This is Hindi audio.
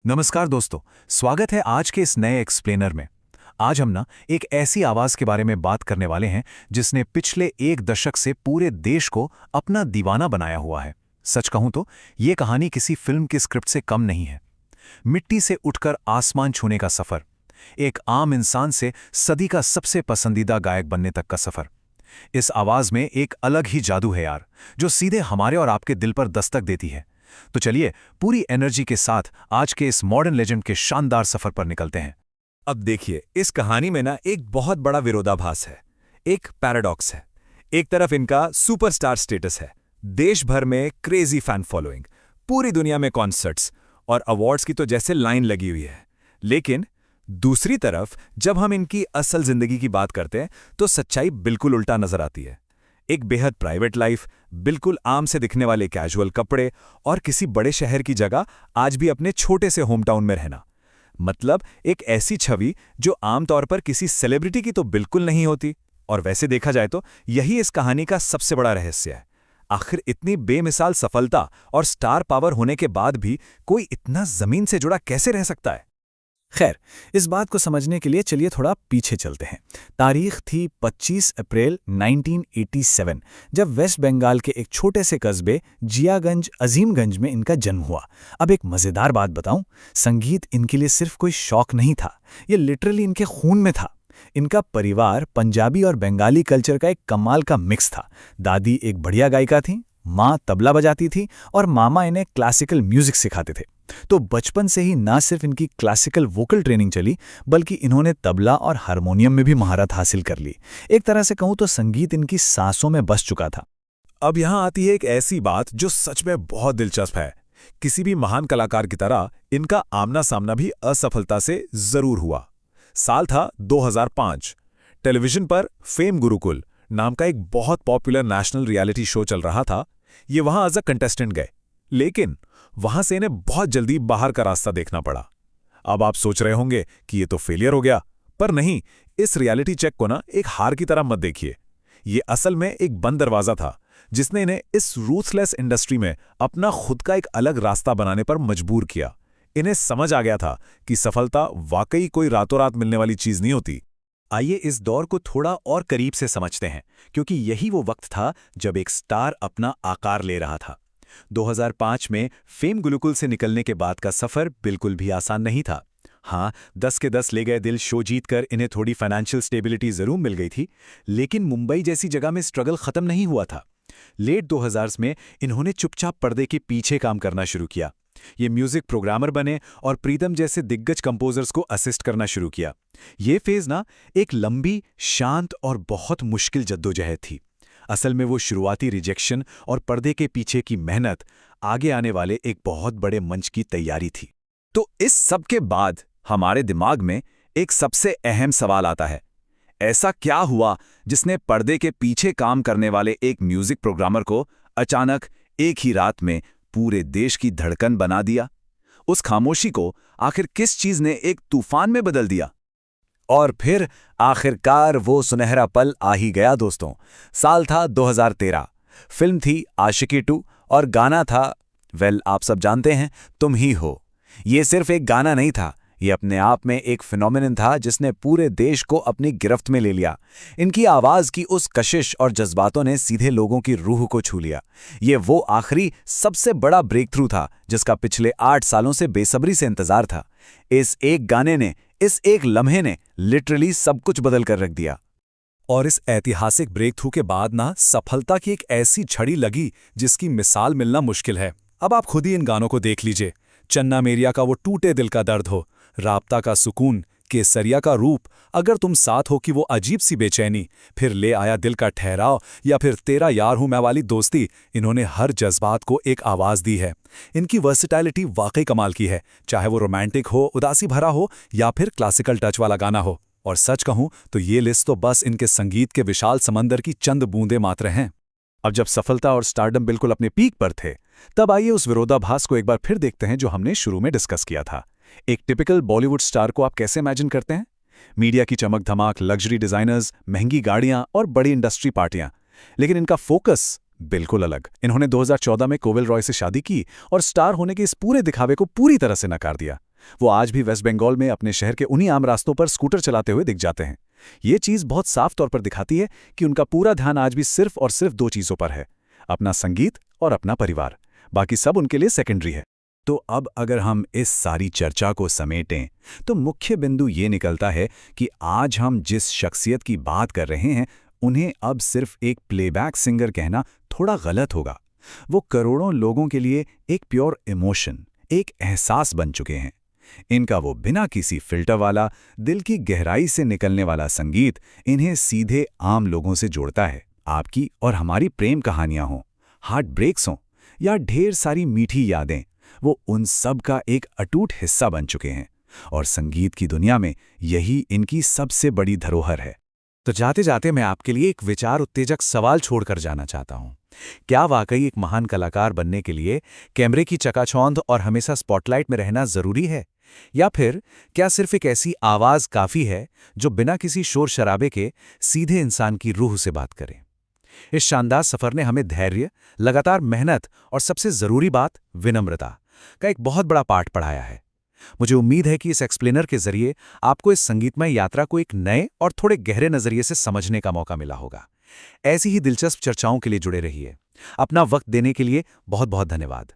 नमस्कार दोस्तों। स्वागत है आज के इस नए एक्सप्लेनर में। आज हम एक ऐसी आवाज के बारे में बात करने वाले हैं जिसने पिछले एक दशक से पूरे देश को अपना दीवाना बनाया हुआ है। सच कहूं तो ये कहानी किसी फिल्म की स्क्रिप्ट से कम नहीं है। मिट्टी से उठकर आसमान छूने का सफर, एक आम इंसान से सदी का सबसे पसंदीदा गायक बनने तक का सफर। इस आवाज में एक अलग ही जादू है यार, जो सीधे हमारे और आपके दिल पर दस्तक देती है। तो चलिए पूरी एनर्जी के साथ आज के इस मॉडर्न लेजेंड के शानदार सफर पर निकलते हैं। अब देखिए, इस कहानी में ना एक बहुत बड़ा विरोधाभास है, एक पैराडॉक्स है। एक तरफ इनका सुपरस्टार स्टेटस है, देश भर में क्रेजी फैन फॉलोइंग, पूरी दुनिया में कॉन्सर्ट्स और अवार्ड्स की तो जैसे लाइन लगी हुई है। लेकिन दूसरी तरफ जब हम इनकी असल जिंदगी की बात करते हैं तो सच्चाई बिल्कुल उल्टा नजर आती है। एक बेहद प्राइवेट लाइफ, बिल्कुल आम से दिखने वाले कैजुअल कपड़े और किसी बड़े शहर की जगह आज भी अपने छोटे से होम टाउन में रहना। मतलब एक ऐसी छवि जो आमतौर पर किसी सेलिब्रिटी की तो बिल्कुल नहीं होती। और वैसे देखा जाए तो यही इस कहानी का सबसे बड़ा रहस्य है। आखिर इतनी बेमिसाल सफलता और स्टार पावर होने के बाद भी कोई इतना जमीन से जुड़ा कैसे रह सकता है? खैर, इस बात को समझने के लिए चलिए थोड़ा पीछे चलते हैं। तारीख थी 25 अप्रैल 1987, जब वेस्ट बंगाल के एक छोटे से कस्बे जियागंज अजीमगंज में इनका जन्म हुआ। अब एक मज़ेदार बात बताऊं, संगीत इनके लिए सिर्फ कोई शौक नहीं था, ये लिटरली इनके खून में था। इनका परिवार पंजाबी और बंगाली कल्चर का एक कमाल का मिक्स था। दादी एक बढ़िया गायिका थी, माँ तबला बजाती थी और मामा इन्हें क्लासिकल म्यूजिक सिखाते थे। तो बचपन से ही ना सिर्फ इनकी क्लासिकल वोकल ट्रेनिंग चली, बल्कि इन्होंने तबला और हारमोनियम में भी महारत हासिल कर ली। एक तरह से कहूँ तो संगीत इनकी सांसों में बस चुका था। अब यहाँ आती है एक ऐसी बात जो सच में बहुत दिलचस्प है। किसी भी महान कलाकार की तरह इनका आमना सामना भी असफलता से जरूर हुआ। साल था 2005। टेलीविजन पर फेम गुरुकुल नाम का एक बहुत पॉपुलर नेशनल रियलिटी शो चल रहा था। ये वहां एज अ कंटेस्टेंट गए, लेकिन वहां से इन्हें बहुत जल्दी बाहर का रास्ता देखना पड़ा। अब आप सोच रहे होंगे कि ये तो फेलियर हो गया, पर नहीं। इस रियलिटी चेक को ना एक हार की तरह मत देखिए। ये असल में एक बंद दरवाजा था जिसने इन्हें इस रूथलेस इंडस्ट्री में अपना खुद का एक अलग रास्ता बनाने पर मजबूर किया। इन्हें समझ आ गया था कि सफलता वाकई कोई रातों रात मिलने वाली चीज नहीं होती। आइए इस दौर को थोड़ा और करीब से समझते हैं, क्योंकि यही वो वक्त था जब एक स्टार अपना आकार ले रहा था। 2005 में फेम गुरुकुल से निकलने के बाद का सफर बिल्कुल भी आसान नहीं था। हाँ, 10 के 10 ले गए दिल शो जीतकर इन्हें थोड़ी फाइनेंशियल स्टेबिलिटी जरूर मिल गई थी, लेकिन मुंबई जैसी जगह में स्ट्रगल खत्म नहीं हुआ था। लेट 2000s में इन्होंने चुपचाप पर्दे के पीछे काम करना शुरू किया। ये म्यूजिक प्रोग्रामर बने और प्रीतम जैसे दिग्गज कंपोजर्स को असिस्ट करना शुरू किया। ये फेज ना एक लंबी, शांत और बहुत मुश्किल जद्दोजहद थी। असल में वो शुरुआती रिजेक्शन और पर्दे के पीछे की मेहनत आगे आने वाले एक बहुत बड़े मंच की तैयारी थी। तो इस सब के बाद हमारे दिमाग में एक सबसे अहम सवाल आता है, ऐसा क्या हुआ जिसने पर्दे के पीछे काम करने वाले एक म्यूजिक प्रोग्रामर को अचानक एक ही रात में पूरे देश की धड़कन बना दिया? उस खामोशी को आखिर किस चीज ने एक तूफान में बदल दिया? और फिर आखिरकार वो सुनहरा पल आ ही गया दोस्तों। साल था 2013। फिल्म थी आशिकी 2 और गाना था, आप सब जानते हैं, तुम ही हो। ये सिर्फ एक गाना नहीं था, ये अपने आप में एक फिनोमिनन था जिसने पूरे देश को अपनी गिरफ्त में ले लिया। इनकी आवाज की उस कशिश और जज्बातों ने सीधे लोगों की रूह को छू लिया। ये वो आखिरी सबसे बड़ा ब्रेक थ्रू था जिसका पिछले 8 सालों से बेसब्री से इंतजार था। इस एक गाने ने, इस एक लम्हे ने लिटरली सब कुछ बदल कर रख दिया। और इस ऐतिहासिक ब्रेक थ्रू के बाद ना सफलता की एक ऐसी छड़ी लगी जिसकी मिसाल मिलना मुश्किल है। अब आप खुद ही इन गानों को देख लीजिए। चन्ना मेरिया का वो टूटे दिल का दर्द हो, राब्ता का सुकून, केसरिया का रूप, अगर तुम साथ हो कि वो अजीब सी बेचैनी, फिर ले आया दिल का ठहराव, या फिर तेरा यार हूं मैं वाली दोस्ती। इन्होंने हर जज्बात को एक आवाज दी है। इनकी वर्सेटैलिटी वाकई कमाल की है, चाहे वो रोमांटिक हो, उदासी भरा हो या फिर क्लासिकल टच वाला गाना हो। और सच कहूं तो ये लिस्ट तो बस इनके संगीत के विशाल समंदर की चंद बूंदें मात्र हैं। अब जब सफलता और स्टारडम बिल्कुल अपने पीक पर थे, तब आइए उस विरोधाभास को एक बार फिर देखते हैं जो हमने शुरू में डिस्कस किया था। एक टिपिकल बॉलीवुड स्टार को आप कैसे इमेजिन करते हैं? मीडिया की चमक धमाक, लग्जरी डिजाइनर्स, महंगी गाड़ियां और बड़ी इंडस्ट्री पार्टियां। लेकिन इनका फोकस बिल्कुल अलग। इन्होंने 2014 में कोविल रॉय से शादी की और स्टार होने के इस पूरे दिखावे को पूरी तरह से नकार दिया। वो आज भी वेस्ट बंगाल में अपने शहर के उन्हीं आम रास्तों पर स्कूटर चलाते हुए दिख जाते हैं। ये चीज़ बहुत साफ तौर पर दिखाती है कि उनका पूरा ध्यान आज भी सिर्फ और सिर्फ दो चीज़ों पर है, अपना संगीत और अपना परिवार। बाकी सब उनके लिए सेकेंडरी है। तो अब अगर हम इस सारी चर्चा को समेटें तो मुख्य बिंदु ये निकलता है कि आज हम जिस शख्सियत की बात कर रहे हैं उन्हें अब सिर्फ एक प्लेबैक सिंगर कहना थोड़ा गलत होगा। वो करोड़ों लोगों के लिए एक प्योर इमोशन, एक एहसास बन चुके हैं। इनका वो बिना किसी फिल्टर वाला, दिल की गहराई से निकलने वाला संगीत इन्हें सीधे आम लोगों से जोड़ता है। आपकी और हमारी प्रेम कहानियां हों, हार्ट ब्रेक्स हों या ढेर सारी मीठी यादें, वो उन सब का एक अटूट हिस्सा बन चुके हैं और संगीत की दुनिया में यही इनकी सबसे बड़ी धरोहर है। तो जाते जाते मैं आपके लिए एक विचार उत्तेजक सवाल छोड़कर जाना चाहता हूँ। क्या वाकई एक महान कलाकार बनने के लिए कैमरे की चकाचौंध और हमेशा स्पॉटलाइट में रहना जरूरी है, या फिर क्या सिर्फ एक ऐसी आवाज काफी है जो बिना किसी शोर शराबे के सीधे इंसान की रूह से बात करे? इस शानदार सफर ने हमें धैर्य, लगातार मेहनत और सबसे जरूरी बात विनम्रता का एक बहुत बड़ा पाठ पढ़ाया है। मुझे उम्मीद है कि इस एक्सप्लेनर के जरिए आपको इस संगीतमय यात्रा को एक नए और थोड़े गहरे नजरिए से समझने का मौका मिला होगा। ऐसी ही दिलचस्प चर्चाओं के लिए जुड़े रहिए। अपना वक्त देने के लिए बहुत बहुत धन्यवाद।